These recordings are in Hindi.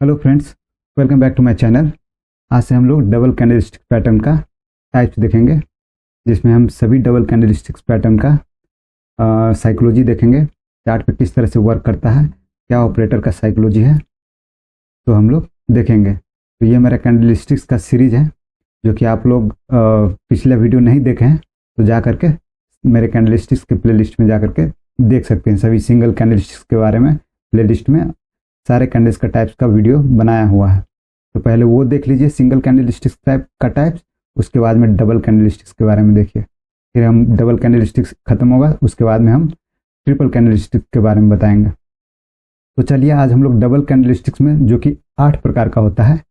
Hello friends, welcome back to my channel. आज से हम लोग डबल कैंडलस्टिक पैटर्न का टाइप्स देखेंगे, जिसमें हम सभी डबल कैंडलस्टिक्स पैटर्न का साइकोलॉजी देखेंगे। चार्ट पे किस तरह से वर्क करता है, क्या ऑपरेटर का साइकोलॉजी है, तो हम लोग देखेंगे। तो ये मेरा कैंडलस्टिक्स का सीरीज है, जो कि आप लोग पिछला वीडियो नहीं देखे हैं तो जा करके मेरे कैंडलस्टिक्स के प्लेलिस्ट में जा करके देख सकते हैं। सभी सिंगल कैंडलस्टिक्स के बारे में प्लेलिस्ट में सारे कैंडल्स का टाइप्स का वीडियो बनाया हुआ है। तो पहले वो देख लीजिए सिंगल कैंडलस्टिक्स टाइप का टाइप्स, उसके बाद में डबल कैंडलस्टिक्स के बारे में देखिए। फिर हम डबल कैंडलस्टिक्स खत्म होगा, उसके बाद में हम ट्रिपल कैंडलस्टिक्स के बारे में बताएंगे। तो चलिए आज हम लोग डबल कैंडलस्टिक्स में, जो कि 8 प्रकार का होता है,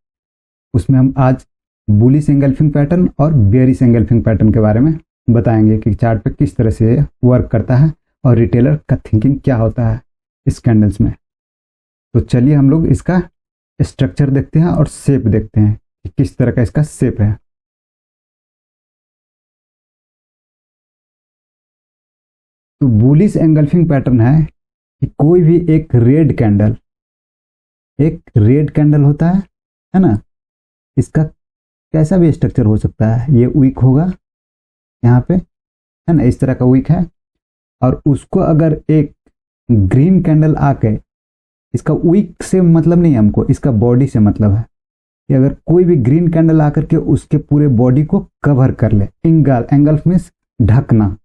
उसमें हम आज बुलिश एंगल्फिंग पैटर्न और बेयरिश एंगल्फिंग पैटर्न के बारे में बताएंगे कि चार्ट पे किस तरह से वर्क करता है और रिटेलर का थिंकिंग क्या होता है इस कैंडल्स में। तो चलिए हम लोग इसका स्ट्रक्चर देखते हैं और शेप देखते हैं कि किस तरह का इसका शेप है। तो बुलिश एंगल्फिंग पैटर्न है कि कोई भी एक रेड कैंडल होता है ना। इसका कैसा भी स्ट्रक्चर हो सकता है, ये वीक होगा यहाँ पे, है ना, इस तरह का वीक है। और उसको अगर एक ग्रीन कैंडल आके, इसका वीक से मतलब नहीं है हमको, इसका बॉडी से मतलब है कि अगर कोई भी ग्रीन कैंडल आकर के उसके पूरे बॉडी को कवर कर ले, एंगल्फ मींस ढकना,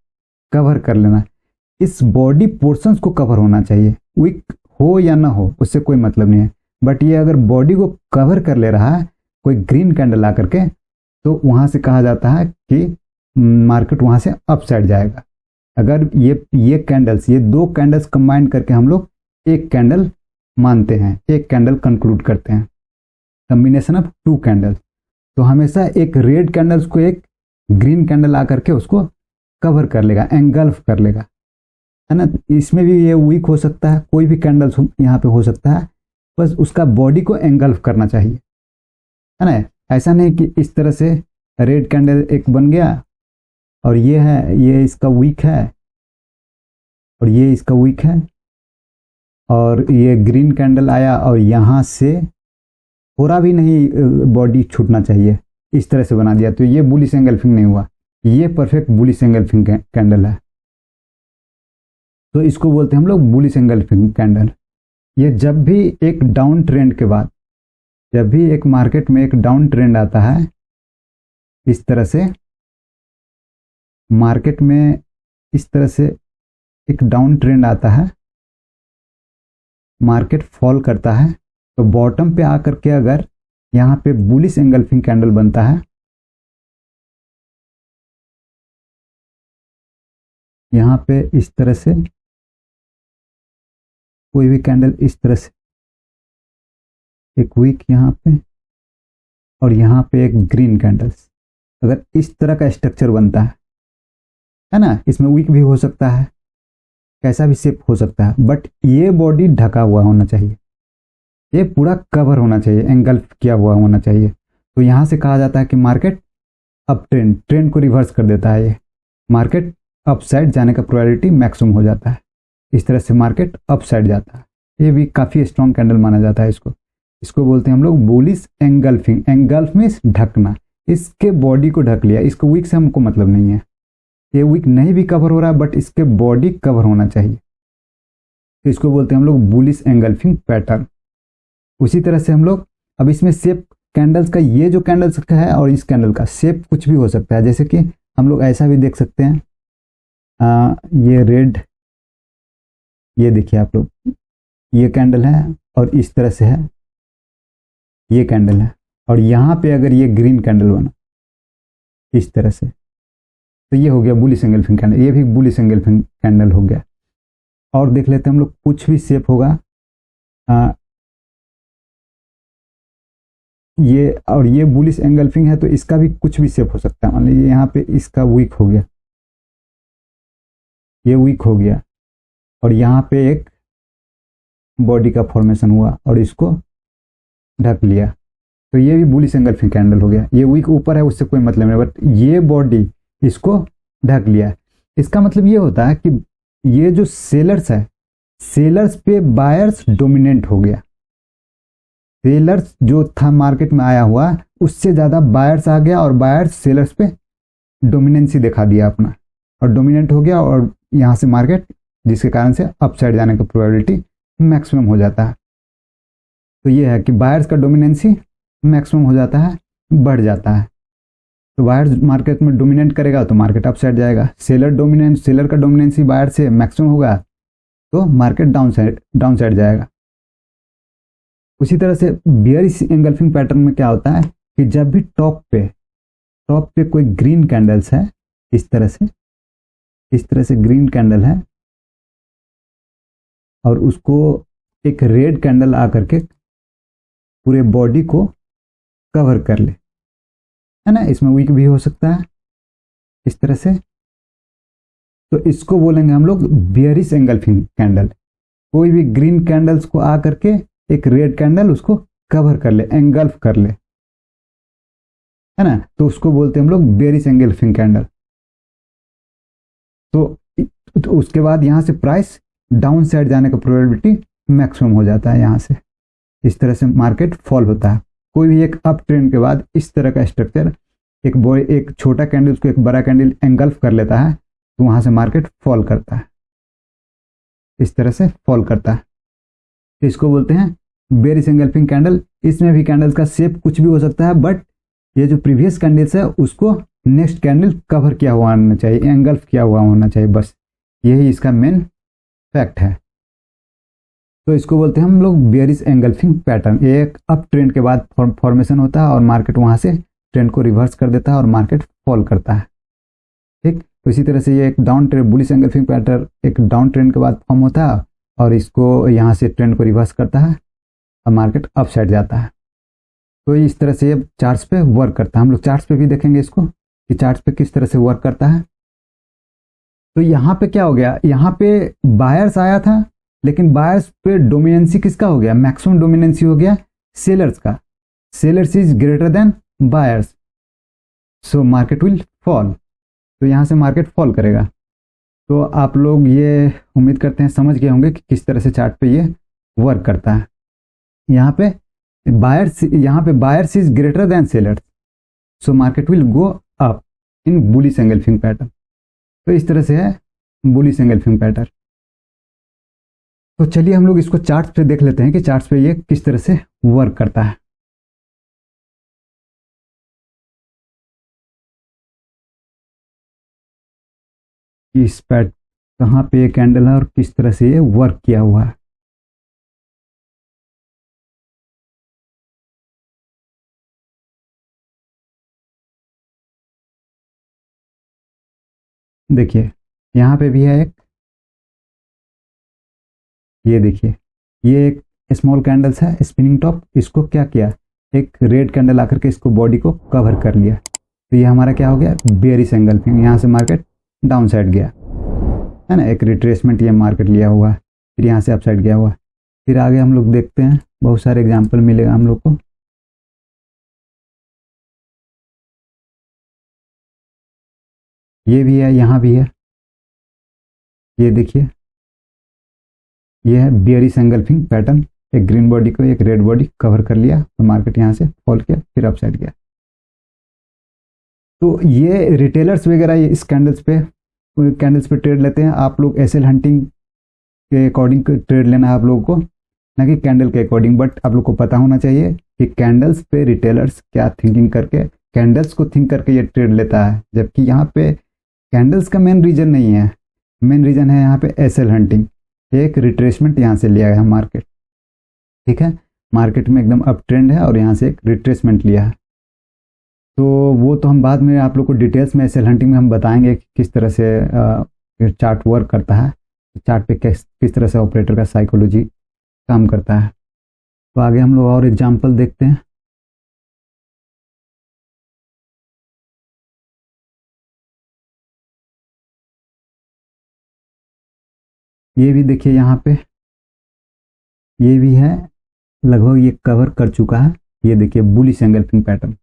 कवर कर लेना, इस बॉडी पोर्शंस को कवर होना चाहिए। वीक हो या ना हो उससे कोई मतलब नहीं है, बट ये अगर बॉडी को कवर कर ले रहा है कोई ग्रीन कैंडल आकर के, तो वहां से कहा जाता है कि मार्केट वहां से अप साइड जाएगा। अगर ये कैंडल्स, ये दो कैंडल्स कंबाइन करके हम लोग एक कैंडल मानते हैं, एक कैंडल कंक्लूड करते हैं, कॉम्बिनेशन ऑफ टू कैंडल्स। तो हमेशा एक रेड कैंडल्स को एक ग्रीन कैंडल आकर के उसको कवर कर लेगा, एंगल्फ कर लेगा, है ना। इसमें भी ये वीक हो सकता है, कोई भी कैंडल्स यहाँ पे हो सकता है, बस उसका बॉडी को एंगल्फ करना चाहिए, है ना। ऐसा नहीं कि इस तरह से रेड कैंडल एक बन गया और ये है, ये इसका वीक है और ये इसका वीक है, और ये ग्रीन कैंडल आया और यहाँ से थोड़ा भी नहीं बॉडी छूटना चाहिए, इस तरह से बना दिया, तो ये बुलिश एंगल्फिंग नहीं हुआ। ये परफेक्ट बुलिश एंगल्फिंग कैंडल है, तो इसको बोलते हैं हम लोग बुलिश एंगल्फिंग कैंडल। ये जब भी एक डाउन ट्रेंड के बाद, जब भी एक मार्केट में एक डाउन ट्रेंड आता है, इस तरह से मार्केट में इस तरह से एक डाउन ट्रेंड आता है, मार्केट फॉल करता है, तो बॉटम पे आकर के अगर यहाँ पे बुलिश एंगल्फिंग कैंडल बनता है, यहाँ पे इस तरह से कोई भी कैंडल इस तरह से एक वीक यहाँ पे और यहाँ पे एक ग्रीन कैंडल्स, अगर इस तरह का स्ट्रक्चर बनता है ना, इसमें वीक भी हो सकता है, कैसा भी शेप हो सकता है, बट ये बॉडी ढका हुआ होना चाहिए, ये पूरा कवर होना चाहिए, एंगल्फ किया हुआ होना चाहिए। तो यहाँ से कहा जाता है कि मार्केट अप ट्रेंड को रिवर्स कर देता है, ये मार्केट अप साइड जाने का प्रोबेबिलिटी मैक्सिमम हो जाता है, इस तरह से मार्केट अप साइड जाता है। ये भी काफ़ी स्ट्रॉन्ग कैंडल माना जाता है इसको बोलते हैं हम लोग बुलिश एंगल्फिंग। एंगल्फ मींस ढकना, इसके बॉडी को ढक लिया, इसको वीक से हमको मतलब नहीं है, ये वीक नहीं भी कवर हो रहा है, बट इसके बॉडी कवर होना चाहिए, तो इसको बोलते हैं हम लोग बुलिश एंगल्फिंग पैटर्न। उसी तरह से हम लोग, अब इसमें शेप कैंडल्स का, ये जो कैंडल्स का है और इस कैंडल का शेप कुछ भी हो सकता है, जैसे कि हम लोग ऐसा भी देख सकते हैं, ये रेड, ये देखिए आप लोग, ये कैंडल है और इस तरह से है, ये कैंडल है, और यहाँ पे अगर ये ग्रीन कैंडल बना इस तरह से, तो ये हो गया बुलिश एंगल्फिंग कैंडल, ये भी बुलिश एंगल्फिंग कैंडल हो गया। और देख लेते हैं हम लोग, कुछ भी शेप होगा, ये और ये बुलिश एंगल्फिंग है, तो इसका भी कुछ भी शेप हो सकता है। मान लीजिए यहाँ पे इसका वीक हो गया, ये वीक हो गया, और यहाँ पे एक बॉडी का फॉर्मेशन हुआ और इसको ढक लिया, तो ये भी बुलिश एंगल्फिंग कैंडल हो गया। ये वीक ऊपर है, उससे कोई मतलब नहीं, बट ये बॉडी इसको ढक लिया। इसका मतलब ये होता है कि ये जो सेलर्स है, सेलर्स पे बायर्स डोमिनेंट हो गया, सेलर्स जो था मार्केट में आया हुआ, उससे ज़्यादा बायर्स आ गया और बायर्स सेलर्स पे डोमिनेंसी दिखा दिया अपना, और डोमिनेंट हो गया, और यहाँ से मार्केट, जिसके कारण से अपसाइड जाने का प्रोबेबिलिटी मैक्सिमम हो जाता है। तो ये है कि बायर्स का डोमिनेंसी मैक्सिमम हो जाता है, बढ़ जाता है। तो बायर्स मार्केट में डोमिनेट करेगा तो मार्केट अपसाइड जाएगा। सेलर का डोमिनेंसी बायर से मैक्सिमम होगा तो मार्केट डाउन साइड जाएगा। उसी तरह से बियरिश एंगल्फिंग पैटर्न में क्या होता है कि जब भी टॉप पे कोई ग्रीन कैंडल्स है, इस तरह से ग्रीन कैंडल है, और उसको एक रेड कैंडल आकर के पूरे बॉडी को कवर कर ले, है ना, इसमें वीक भी हो सकता है इस तरह से, तो इसको बोलेंगे हम लोग बियरिश एंगल्फिंग कैंडल। कोई भी ग्रीन कैंडल्स को आकर के एक रेड कैंडल उसको कवर कर ले, एंगल्फ कर ले, है ना, तो उसको बोलते हैं हम लोग बियरिश एंगल्फिंग कैंडल। तो उसके बाद यहां से प्राइस डाउन साइड जाने का प्रोबेबिलिटी मैक्सिमम हो जाता है। यहां से इस तरह से मार्केट फॉल होता है। कोई भी एक अप ट्रेंड के बाद इस तरह का स्ट्रक्चर, एक छोटा कैंडल उसको एक बड़ा कैंडल एंगल्फ कर लेता है, तो वहां से मार्केट फॉल करता है, इस तरह से फॉल करता है। तो इसको बोलते हैं बेरिश एंगल्फिंग कैंडल। इसमें भी कैंडल्स का शेप कुछ भी हो सकता है, बट ये जो प्रीवियस कैंडल्स है उसको नेक्स्ट कैंडल कवर किया हुआ होना चाहिए, एंगल्फ किया हुआ होना चाहिए, बस यही इसका मेन फैक्ट है। तो इसको बोलते हैं हम लोग बेरिश एंगल्फिंग पैटर्न। एक अप ट्रेंड के बाद फॉर्मेशन होता है और मार्केट वहां से ट्रेंड को रिवर्स कर देता है और मार्केट फॉल करता है। ठीक, तो इसी तरह से ये एक down trend bullish engulfing pattern एक डाउन ट्रेंड के बाद फॉर्म होता है और इसको यहाँ से ट्रेंड को रिवर्स करता है और मार्केट अप साइड जाता है। तो इस तरह से ये चार्ट्स पे वर्क करता है। हम लोग चार्ट्स पे भी देखेंगे इसको कि चार्ट्स पे किस तरह से वर्क करता है। तो यहाँ पे क्या हो गया, यहाँ पे बायर्स आया था, लेकिन बायर्स पे डोमिनेंसी किसका हो गया, मैक्सिमम डोमिनेंसी हो गया सेलर्स का। Sellers is greater than buyers, so market will fall. तो यहाँ से मार्केट फॉल करेगा। तो आप लोग ये उम्मीद करते हैं समझ गए होंगे कि किस तरह से चार्ट पे ये वर्क करता है। यहाँ पे buyers is greater than sellers, so market will go up in bullish engulfing pattern. तो इस तरह से है बुलिश एंगल्फिंग पैटर्न। तो चलिए हम लोग इसको चार्ट्स पे देख लेते हैं कि चार्ट्स पे ये किस तरह से वर्क करता है। इस पैट कहाँ पे ये कैंडल है और किस तरह से ये वर्क किया हुआ है। देखिए यहाँ पे भी है एक, ये देखिए ये एक स्मॉल कैंडल्स है स्पिनिंग टॉप, इसको क्या किया, एक रेड कैंडल आकर के इसको बॉडी को कवर कर लिया। तो ये हमारा क्या हो गया, बेरिश एंगल्फिंग। यहाँ से मार्केट डाउन साइड गया, है ना, एक रिट्रेसमेंट ये मार्केट लिया हुआ है, फिर यहाँ से अप साइड गया हुआ है। फिर आगे हम लोग देखते हैं, बहुत सारे एग्जाम्पल मिलेगा हम लोग को। ये भी है, यहाँ भी है, ये देखिए ये है बेरिश एंगल्फिंग पैटर्न। एक ग्रीन बॉडी को एक रेड बॉडी कवर कर लिया तो मार्केट यहाँ से फॉल किया, फिर अप साइड गया। तो ये रिटेलर्स वगैरह इस कैंडल्स पे ट्रेड लेते हैं। आप लोग एसएल हंटिंग के अकॉर्डिंग ट्रेड लेना है आप लोगों को, ना कि कैंडल के अकॉर्डिंग। बट आप लोग को पता होना चाहिए कि कैंडल्स पे रिटेलर्स क्या थिंकिंग करके, कैंडल्स को थिंक करके ये ट्रेड लेता है, जबकि यहाँ पे कैंडल्स का मेन रीजन नहीं है। मेन रीजन है यहाँ पे एसएल हंटिंग, एक रिट्रेसमेंट यहाँ से लिया है मार्केट। ठीक है, मार्केट में एकदम अप ट्रेंड है और यहाँ से एक रिट्रेसमेंट लिया है। तो वो तो हम बाद में आप लोग को डिटेल्स में एसएल हंटिंग में हम बताएंगे कि किस तरह से चार्ट वर्क करता है, चार्ट पे किस तरह से ऑपरेटर का साइकोलॉजी काम करता है। तो आगे हम लोग और एग्जांपल देखते हैं। ये भी देखिए यहाँ पे, ये भी है, लगभग ये कवर कर चुका है। ये देखिए बुलिश एंगल्फिंग पैटर्न,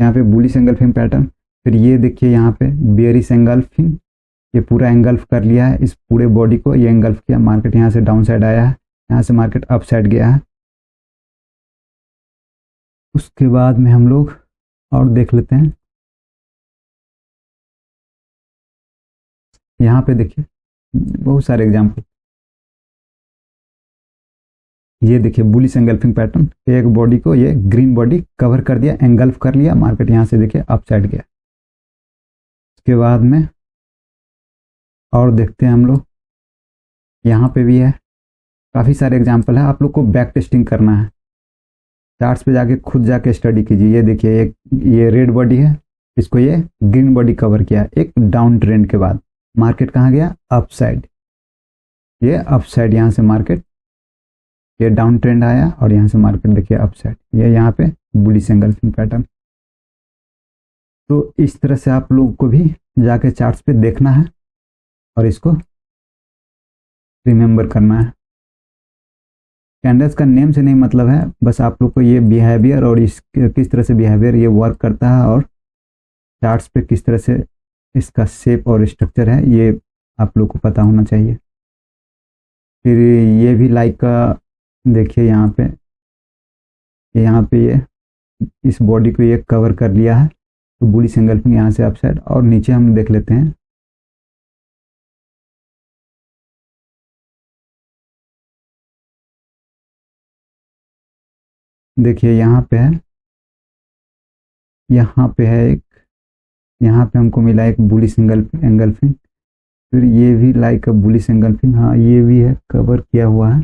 यहाँ पे बुलिश एंगल्फिंग पैटर्न। फिर ये देखिए यहाँ पे बेरिश एंगल्फिंग, ये पूरा एंगल्फ कर लिया है, इस पूरे बॉडी को ये एंगल्फ किया, मार्केट यहाँ से डाउन साइड आया है, यहाँ से मार्केट अप साइड गया है। उसके बाद में हम लोग और देख लेते हैं। यहाँ पे देखिए बहुत सारे एग्जाम्पल। ये देखिए बुलिश एंगल्फिंग पैटर्न, एक बॉडी को ये ग्रीन बॉडी कवर कर दिया, एंगल्फ कर लिया, मार्केट यहाँ से देखिए अपसाइड गया। उसके बाद में और देखते हैं हम लोग, यहाँ पे भी है, काफ़ी सारे एग्जाम्पल है। आप लोग को बैक टेस्टिंग करना है, चार्ट्स पे जाके खुद जाके स्टडी कीजिए। ये देखिए एक ये रेड बॉडी है, इसको ये ग्रीन बॉडी कवर किया, एक डाउन ट्रेंड के बाद मार्केट कहाँ गया, अपसाइड। ये अपसाइड, यहाँ से मार्केट ये डाउन ट्रेंड आया और यहाँ से मार्केट देखिए अपसाइड, ये यहाँ पे बुलिश एंगल्फिंग पैटर्न। तो इस तरह से आप लोग को भी जाके चार्ट्स पे देखना है और इसको रिमेंबर करना है। कैंडल्स का नेम से नहीं मतलब है, बस आप लोग को ये बिहेवियर और इस किस तरह से बिहेवियर ये वर्क करता है और चार्ट्स पे किस तरह से इसका शेप और स्ट्रक्चर है, ये आप लोग को पता होना चाहिए। फिर ये भी लाइक का देखिए, यहाँ पे ये इस बॉडी को ये कवर कर लिया है, तो बुलिश एंगल्फिंग यहाँ से अपसाइड। और नीचे हम देख लेते हैं, देखिए यहाँ पे है, यहाँ पे है एक, यहाँ पे हमको मिला एक बुलिश एंगल्फिंग। फिर ये भी लाइक बुलिश एंगल्फिंग, हाँ ये भी है, कवर किया हुआ है,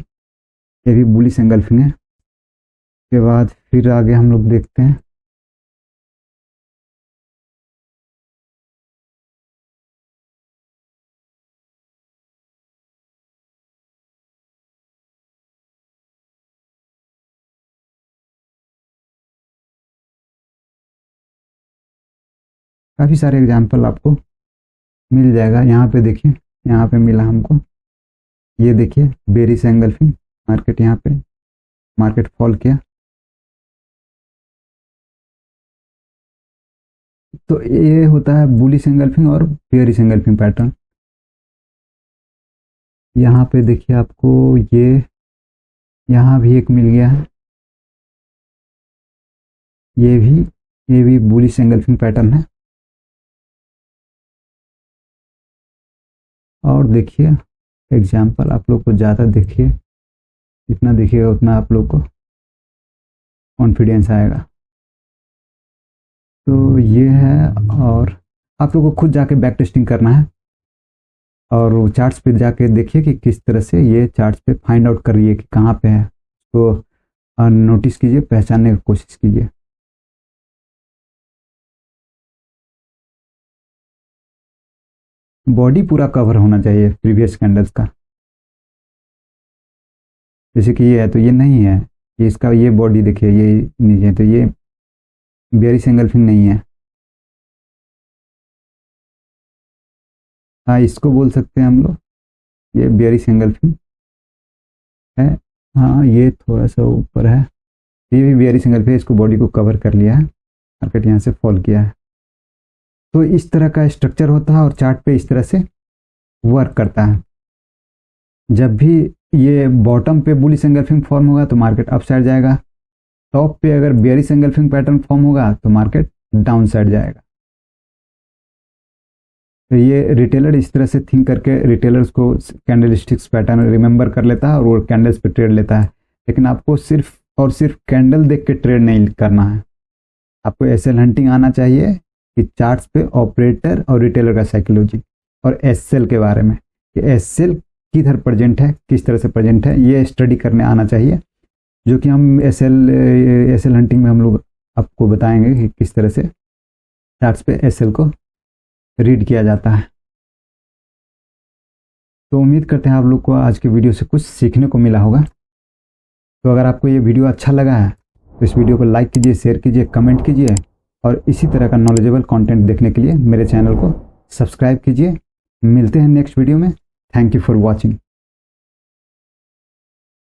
ये भी बुलिश एंगल्फिंग है। उसके बाद फिर आगे हम लोग देखते हैं, काफ़ी सारे एग्जाम्पल आपको मिल जाएगा। यहाँ पे देखिए, यहाँ पे मिला हमको, ये देखिए बेरिश एंगल्फिंग, मार्केट यहाँ पे मार्केट फॉल किया, तो ये होता है बुलिश एंगल्फिंग और बेरिश एंगल्फिंग पैटर्न। यहाँ पे देखिए आपको ये यहाँ भी एक मिल गया है, ये भी बुलिश एंगल्फिंग पैटर्न है। और देखिए एग्जाम्पल आप लोग को ज़्यादा देखिए, जितना देखिएगा उतना आप लोग को कॉन्फिडेंस आएगा। तो ये है, और आप लोग को खुद जाके बैक टेस्टिंग करना है और चार्ट्स पे जाके देखिए कि किस तरह से ये चार्ट्स पे फाइंड आउट कर रही है कि कहाँ पे है, तो नोटिस कीजिए, पहचानने की कोशिश कीजिए। बॉडी पूरा कवर होना चाहिए प्रीवियस कैंडल्स का, जैसे कि ये है तो ये नहीं है, ये इसका ये बॉडी देखिए ये नीचे है, तो ये बेरिश एंगल्फिंग नहीं है। हाँ इसको बोल सकते हैं हम लोग, ये बेरिश एंगल्फिंग है। हाँ ये थोड़ा सा ऊपर है, ये भी बेरिश एंगल्फिंग है, इसको बॉडी को कवर कर लिया है, मार्केट यहाँ से फॉल किया है। तो इस तरह का स्ट्रक्चर होता है और चार्ट पे इस तरह से वर्क करता है। जब भी ये बॉटम पे बुलिश एंगल्फिंग फॉर्म होगा तो मार्केट अप साइड जाएगा, टॉप पे अगर बेरिश एंगल्फिंग पैटर्न फॉर्म होगा तो मार्केट डाउन साइड जाएगा। तो ये रिटेलर इस तरह से थिंक करके रिटेलर्स को कैंडलस्टिक्स पैटर्न रिमेंबर कर लेता है और वो कैंडल्स पे ट्रेड लेता है। लेकिन आपको सिर्फ और सिर्फ कैंडल देख के ट्रेड नहीं करना है, आपको एसएल हंटिंग आना चाहिए कि चार्ट्स पे ऑपरेटर और रिटेलर का साइकोलॉजी और एसएल के बारे में, कि एसएल किधर प्रेजेंट है, किस तरह से प्रेजेंट है, ये स्टडी करने आना चाहिए, जो कि हम एसएल हंटिंग में हम लोग आपको बताएंगे कि किस तरह से चार्ट्स पे एसएल को रीड किया जाता है। तो उम्मीद करते हैं आप लोग को आज के वीडियो से कुछ सीखने को मिला होगा। तो अगर आपको ये वीडियो अच्छा लगा है तो इस वीडियो को लाइक कीजिए, शेयर कीजिए, कमेंट कीजिए और इसी तरह का नॉलेजेबल कंटेंट देखने के लिए मेरे चैनल को सब्सक्राइब कीजिए। मिलते हैं नेक्स्ट वीडियो में। Thank you for watching.